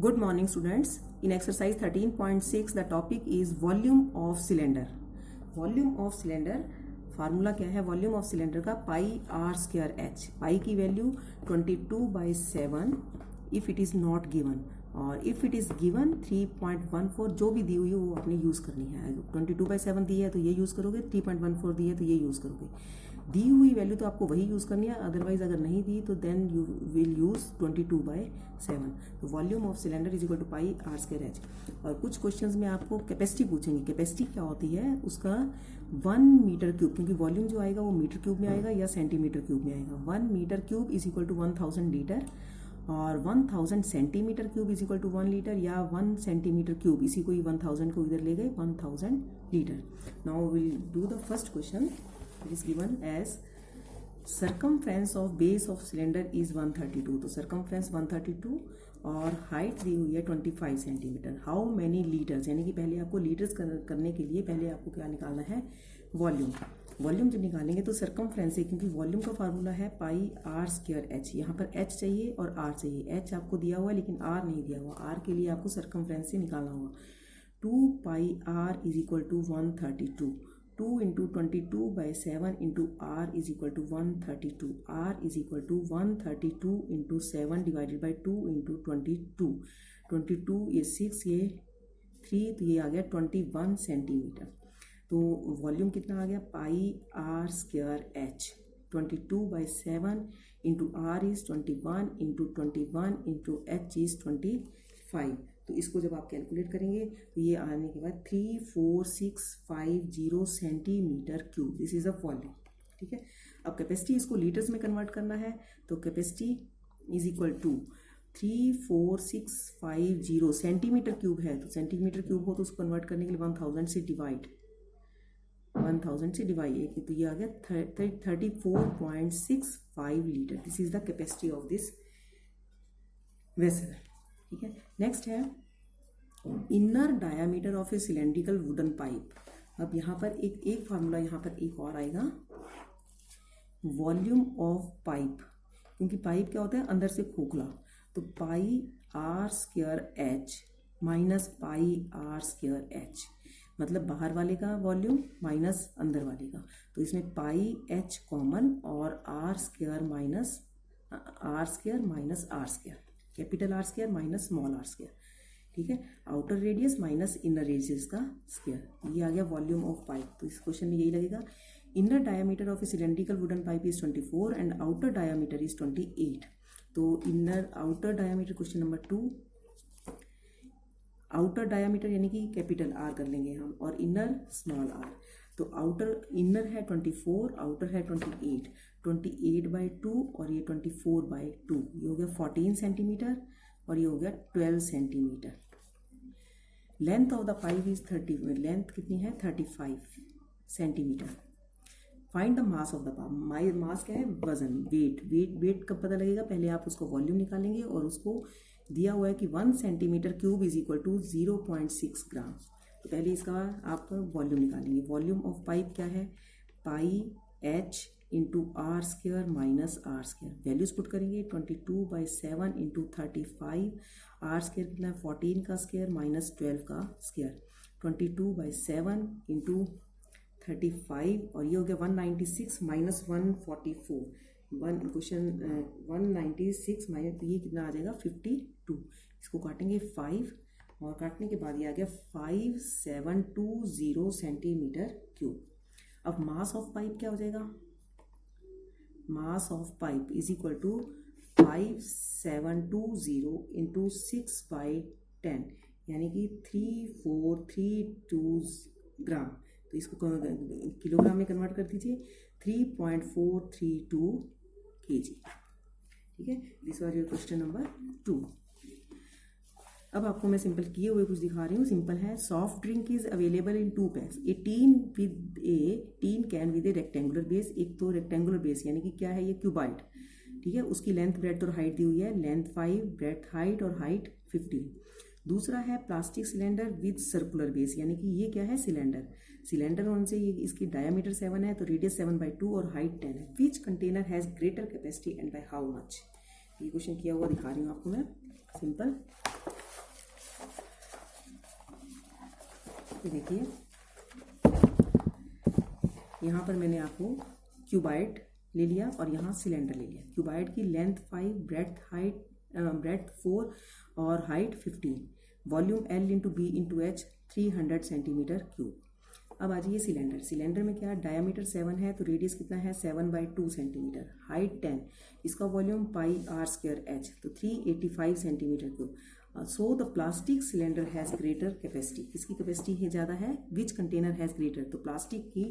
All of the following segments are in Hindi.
Good morning students. In exercise 13.6 the topic is volume of cylinder. Volume of cylinder formula क्या है वॉल्यूम ऑफ सिलेंडर का पाई आर स्क्वायर एच. पाई की value 22/7 if it is not given और इफ इट इज़ गिवन 3.14 जो भी दी हुई है वो आपने यूज़ करनी है. 22/7 दी है तो ये यूज़ करोगे, 3.14 दी है तो ये यूज़ करोगे. दी हुई वैल्यू तो आपको वही यूज़ करनी है, अदरवाइज अगर नहीं दी तो देन यू विल यूज़ 22/7. तो volume of cylinder is equal to pi are square H. और कुछ क्वेश्चंस में आपको कैपेसिटी पूछेंगे. कैपेसिटी क्या होती है उसका 1 मीटर क्यूब, क्योंकि वॉल्यूम जो आएगा वो मीटर क्यूब में आएगा या सेंटीमीटर क्यूब में आएगा. 1 metre cube is equal to 1000 litre और 1000 centimetre cube is equal to 1 litre या 1 सेंटीमीटर क्यूब, इसी को ही 1000 को इधर ले गए 1000 litre. Now will do the first question. It is given as circumference of base of cylinder is 132. तो circumference 132 और हाइट दी हुई है 25 सेंटीमीटर. हाउ मैनी लीटर्स, यानी कि पहले आपको लीटर्स करने के लिए पहले आपको क्या निकालना है वॉल्यूम. वॉल्यूम जब निकालेंगे तो सर्कमफ्रेंस है, क्योंकि वॉल्यूम का फार्मूला है पाई आर स्क्वायर एच. यहाँ पर एच चाहिए और आर चाहिए. एच आपको दिया हुआ है लेकिन आर नहीं दिया हुआ. आर के लिए आपको सर्कमफ्रेंस से निकालना होगा. 2 pi r is equal to 132. 2 into 22/7 into r is equal to 132. r is equal to 132 into 7 divided by 2 into 22. 22 ये 6 ये 3 तो ये आ गया 21 सेंटीमीटर. तो वॉल्यूम कितना आ गया pi are square h. 22/7 into r is 21 into 21 into h is 25. तो इसको जब आप कैलकुलेट करेंगे तो ये आने के बाद 34650 centimetre cube. This is a volume. ठीक है. अब कैपेसिटी इसको लीटर्स में कन्वर्ट करना है तो capacity is equal to 34650 centimetre cube है तो सेंटीमीटर क्यूब हो तो उसको कन्वर्ट करने के लिए 1000 से डिवाइड तो ये आ गया 34.65 litre. This is the capacity of this vessel. ठीक है. नेक्स्ट है inner diameter of a cylindrical wooden pipe. अब यहाँ पर एक फार्मूला यहाँ पर एक और आएगा वॉल्यूम ऑफ पाइप, क्योंकि पाइप क्या होता है अंदर से खोखला. तो pi are square h minus pi are square h, मतलब बाहर वाले का वॉल्यूम माइनस अंदर वाले का. तो इसमें पाई एच कॉमन और R square minus are square, capital R square minus small R square. ठीक है. Outer radius minus inner radius का स्क्वायर. ये आ गया वॉल्यूम ऑफ पाइप. तो इस क्वेश्चन में यही लगेगा. Inner diameter of a cylindrical wooden pipe is 24 and outer diameter is 28. तो inner outer diameter question number 2. Outer diameter यानी कि कैपिटल आर कर लेंगे हम और इनर स्मॉल आर. तो आउटर इनर है 24, आउटर है 28. 28/2 और ये 24/2, ये हो गया 14 सेंटीमीटर और ये हो गया 12 centimetre. Length of the pipe is 30. Length कितनी है 35 centimetre. Find the mass of the pipe. Mass क्या है वजन, वेट कब पता लगेगा, पहले आप उसको वॉल्यूम निकालेंगे और उसको दिया हुआ है कि 1 centimetre cube is equal to 0.6 gram. तो पहले इसका आप वॉल्यूम निकालेंगे. वॉल्यूम ऑफ पाइप क्या है pi H into are square minus are square. Values put करेंगे 22/7 इंटू 35. आर स्क्वायर कितना है 14 का स्क्वायर माइनस 12 का स्क्वायर. 22/7 इंटू 35 और ये हो गया 196 माइनस 144. क्वेश्चन 196 माइनस, तो ये कितना आ जाएगा 52. इसको काटेंगे 5 और काटने के बाद ये आ गया 5720 सेंटीमीटर क्यूब. अब मास ऑफ पाइप क्या हो जाएगा, mass of pipe is equal to 5720 into 6/10 यानी कि 3432 ग्राम. तो इसको किलोग्राम में कन्वर्ट कर दीजिए 3.432 kg. ठीक है. This was your question number 2. अब आपको मैं सिंपल किए हुए कुछ दिखा रही हूँ. सिंपल है. Soft drink is available in 2 PACS. A tin can with A rectangular base. एक तो रेक्टेंगुलर बेस यानी कि क्या है ये क्यूबाइड. ठीक है. उसकी लेंथ ब्रेड्थ और हाइट दी हुई है. लेंथ 5, ब्रेड्थ हाइट और हाइट 15. दूसरा है plastic cylinder with circular base, यानी कि ये क्या है सिलेंडर होने से ये इसकी डायमीटर 7 है तो रेडियस 7/2 और हाइट 10 है. Which container has greater capacity and by how much. ये क्वेश्चन किया हुआ दिखा रही हूँ आपको मैं. सिंपल ये देखिए यहाँ पर मैंने आपको क्यूबाइड ले लिया और यहाँ सिलेंडर ले लिया। क्यूबाइड की लेंथ 5, ब्रेथ 4 और height 15, volume L into B into H 300 centimetre cube. अब आ जाइए सिलेंडर में क्या डायमीटर 7 है तो रेडियस कितना है 7/2 सेंटीमीटर, हाइट 10, इसका वॉल्यूम πr²h तो 385 centimetre cube. So the plastic cylinder has greater capacity, किसकी कैपेसिटी है ज़्यादा है, विच कंटेनर हैज़ ग्रेटर, तो प्लास्टिक की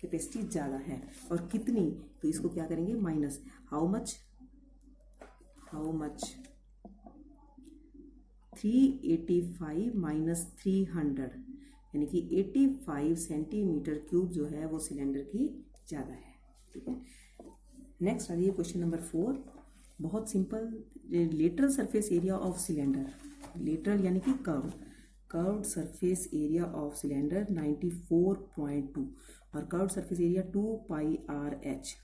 कैपेसिटी ज़्यादा है और कितनी, तो इसको क्या करेंगे माइनस, हाउ मच 385 माइनस 300 यानी कि 85 सेंटीमीटर क्यूब जो है वो सिलेंडर की ज़्यादा है। ठीक है, नेक्स्ट आ रही है क्वेश्चन नंबर 4, बहुत simple. Lateral surface area of cylinder, lateral यानी कि curved surface area of cylinder 94.2 और curved surface area 2πrh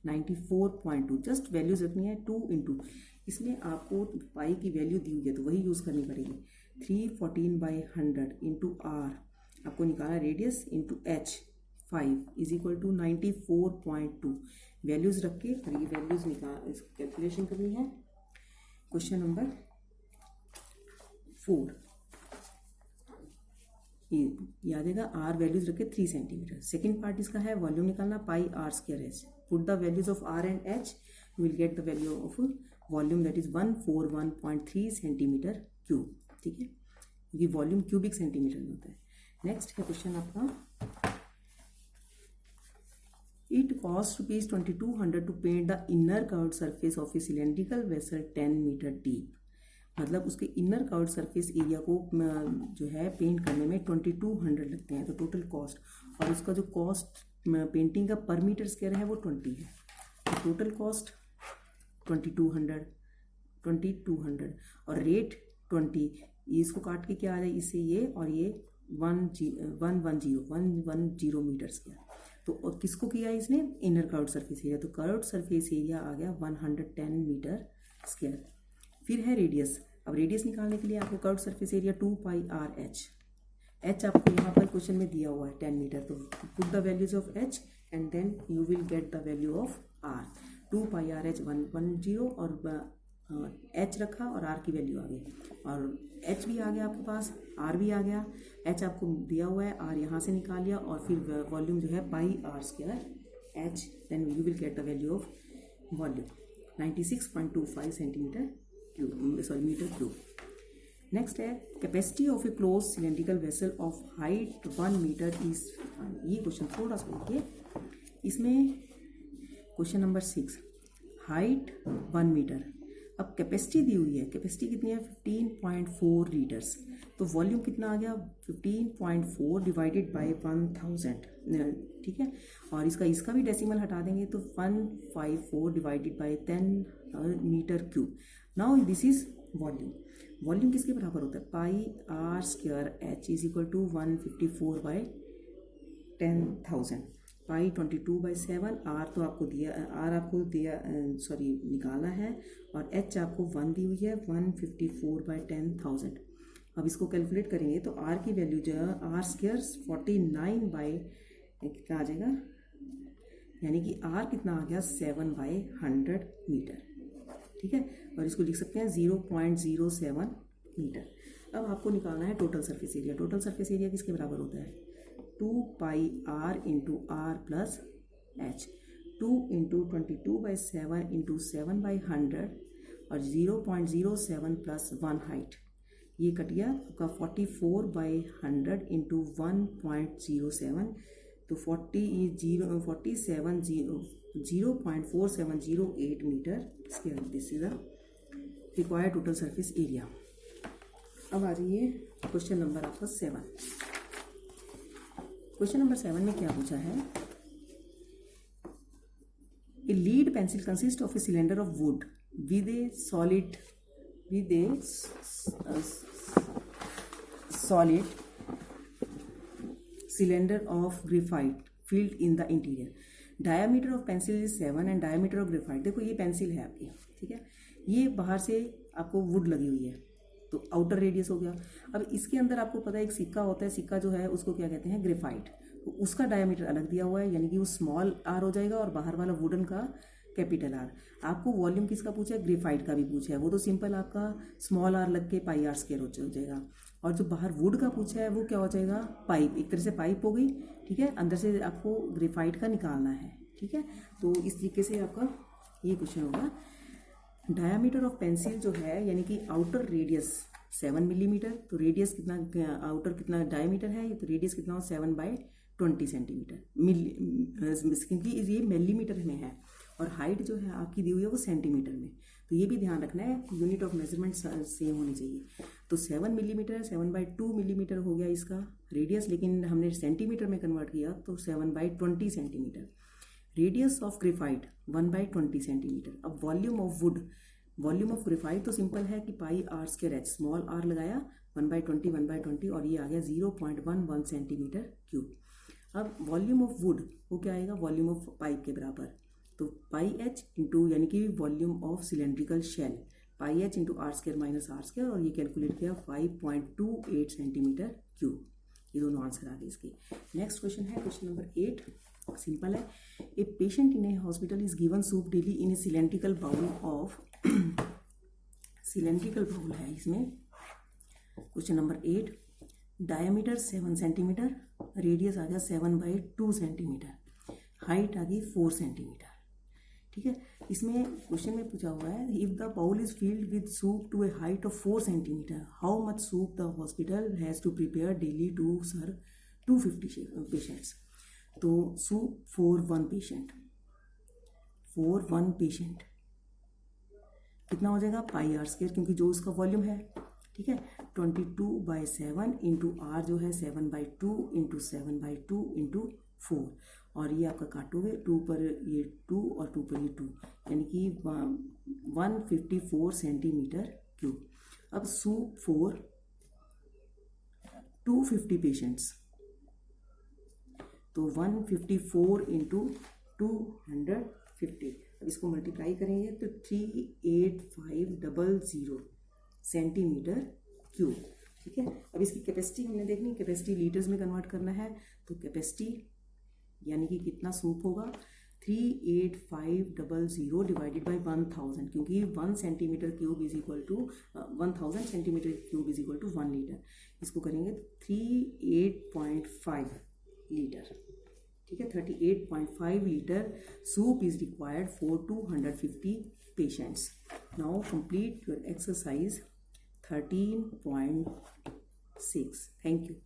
94.2। Just values रखनी है 2 इंटू, इसमें आपको पाई की वैल्यू दी हुई है तो वही यूज़ करनी पड़ेगी। 314/100 इंटू आर आपको निकाला radius into H 5 is equal to 94.2। Values रख के और ये वैल्यूज निकाल कैलकुलेशन करनी है। क्वेश्चन नंबर 4 याद है आर वैल्यूज रखे 3 सेंटीमीटर। सेकेंड पार्ट इसका है वॉल्यूम निकालना πr²h, put the values of R and H, you will get the value of volume that is 141.3 centimetre cube. ठीक है, ये वॉल्यूम क्यूबिक सेंटीमीटर में होता है। नेक्स्ट है क्वेश्चन आपका, it cost ₹2200 to paint the inner curved surface of a cylindrical vessel 10 metre deep. मतलब उसके इनर कर्व्ड सरफेस एरिया को जो है पेंट करने में 2200 लगते हैं, तो टोटल कॉस्ट, और उसका जो कॉस्ट पेंटिंग का पर मीटर स्क्वायर है वो 20 है, तो टोटल कॉस्ट 2200 और रेट 20, इसको काट के क्या आ जाए इससे ये और ये 110 मीटर स्क्वायर। तो और किसको किया इसने, इनर कर्व्ड सरफेस एरिया, तो कर्व्ड सरफेस एरिया आ गया 110 मीटर स्क्वायर। फिर है रेडियस, अब रेडियस निकालने के लिए आपको curved surface area 2πrh, h आपको यहाँ पर क्वेश्चन में दिया हुआ है 10 मीटर, तो put the values of h and then you will get the value of r। 2πrh 110 और h रखा और r की वैल्यू आ गई, और h भी आ गया आपके पास, r भी आ गया, h आपको दिया हुआ है, r यहाँ से निकाल लिया और फिर वॉल्यूम जो है πr²h, then you will get the value of volume 96.25 centimetre cube, metre cube. Next है capacity of a close cylindrical vessel of height 1 metre is, ये क्वेश्चन थोड़ा सा देखिए, इसमें क्वेश्चन नंबर 6 हाइट 1 मीटर, अब कैपेसिटी दी हुई है, कैपेसिटी कितनी है 15.4 लीटर्स, तो वॉल्यूम कितना आ गया 15.4 डिवाइडेड बाय 1000। ठीक है, और इसका भी डेसिमल हटा देंगे तो 154 divided by 10 metre cube. Now this is volume किसके बराबर होता है, πr² is equal to 154/10,000, pi 22/7, R तो आपको दिया, निकालना है, और एच आपको 1 दी हुई है 154/10,000। अब इसको कैलकुलेट करेंगे तो आर की वैल्यू जो है r² 49 कितना आ जाएगा, यानी कि आर कितना आ गया 7/100 मीटर। ठीक है, और इसको लिख सकते हैं 0.07 मीटर। अब आपको निकालना है total surface area. Total surface area किसके बराबर होता है 2πr into R plus H, 2 into 22/7 into 7/100 और 0.07 प्लस 1 हाइट, ये कट गया आपका 44/100 इंटू 1.07, तो 0.4708 metre square. This is the required total surface area. अब आ जाइए क्वेश्चन नंबर आपका 7। क्वेश्चन नंबर 7 में क्या पूछा है, a lead pencil consist of a cylinder of would with A solid cylinder of graphite filled in the interior. Diameter of pencil is 7 and diameter of graphite, देखो ये पेंसिल है आपकी, ठीक है, ये बाहर से आपको वुड लगी हुई है, तो आउटर रेडियस हो गया। अब इसके अंदर आपको पता है एक सिक्का होता है, सिक्का जो है उसको क्या कहते हैं, ग्रेफाइट। तो उसका डायमीटर अलग दिया हुआ है, यानी कि वो स्मॉल आर हो जाएगा और बाहर वाला वुडन का कैपिटल आर। आपको वॉल्यूम किसका पूछा है, ग्रेफाइट का भी पूछा है, वो तो सिंपल आपका स्मॉल आर लग के पाई आर स्क्वायर हो जाएगा। और जो बाहर वुड का पूछा है वो क्या हो जाएगा, पाइप, एक तरह से पाइप हो गई, ठीक है। अंदर से आपको ग्रेफाइट का निकालना है, ठीक है। तो इस तरीके से आपका ये क्वेश्चन होगा। डायामीटर ऑफ पेंसिल जो है, यानी कि आउटर रेडियस 7 मिलीमीटर, तो रेडियस कितना, आउटर कितना डायमीटर है, तो रेडियस कितना हो 7/20 सेंटीमीटर, क्योंकि ये मिलीमीटर में है और हाइट जो है आपकी दी हुई है वो सेंटीमीटर में। तो ये भी ध्यान रखना है, यूनिट ऑफ मेजरमेंट सेम होनी चाहिए। तो 7 मिलीमीटर, 7/2 मिलीमीटर हो गया इसका रेडियस, लेकिन हमने सेंटीमीटर में कन्वर्ट किया तो 7/20 centimetre. Radius of graphite 1/20 centimetre. अब volume of wood, volume of graphite तो सिंपल है कि pi are square h, small r लगाया 1/20 और ये आ गया 0.11 सेंटीमीटर क्यूब। अब वॉल्यूम ऑफ वुड वो क्या आएगा, वॉल्यूम ऑफ पाइप के बराबर, तो पाई एच इंटू, यानी कि volume of cylindrical shell, pi H into are square minus are square, और ये कैलकुलेट किया 5.28 सेंटीमीटर क्यूब। ये दोनों आंसर आ गए इसके। नेक्स्ट क्वेश्चन है क्वेश्चन नंबर 8, सिंपल है। A patient in a hospital is given soup daily in a cylindrical bowl of, cylindrical bowl है इसमें। Question number 8, diameter 7 centimetre, radius आ गया 7/2 सेंटीमीटर, हाइट आ गई 4 सेंटीमीटर, ठीक है। इसमें क्वेश्चन में पूछा हुआ है, if the bowl is filled with soup to a height of 4 centimetre, how much soup the hospital has to prepare daily to serve 250 patients. तो सूप फॉर वन पेशेंट कितना हो जाएगा, पाई आर स्क्वायर, क्योंकि जो उसका वॉल्यूम है, ठीक है। 22/7 इंटू आर जो है 7/2 इंटू 7/2 इंटू 4, और ये आपका काटोगे 2 पर ये 2 और 2 पर ये 2, यानी कि 154 सेंटीमीटर क्यूब। अब सूप फॉर 250 पेशेंट्स, तो 154 इंटू 250, अब इसको मल्टीप्लाई करेंगे तो 38500 सेंटीमीटर क्यूब, ठीक है। अब इसकी कैपेसिटी हमने देखनी, कैपेसिटी लीटर्स में कन्वर्ट करना है, तो कैपेसिटी यानी कि कितना सूप होगा, 38500 डिवाइडेड बाई 1000, क्योंकि 1 centimetre cube is equal to 1000 centimetre cube is equal to 1 litre. इसको करेंगे 38.5 लीटर, ठीक है। 38.5 litre soup is required for 250 patients. Now complete your exercise 13.6। Thank you.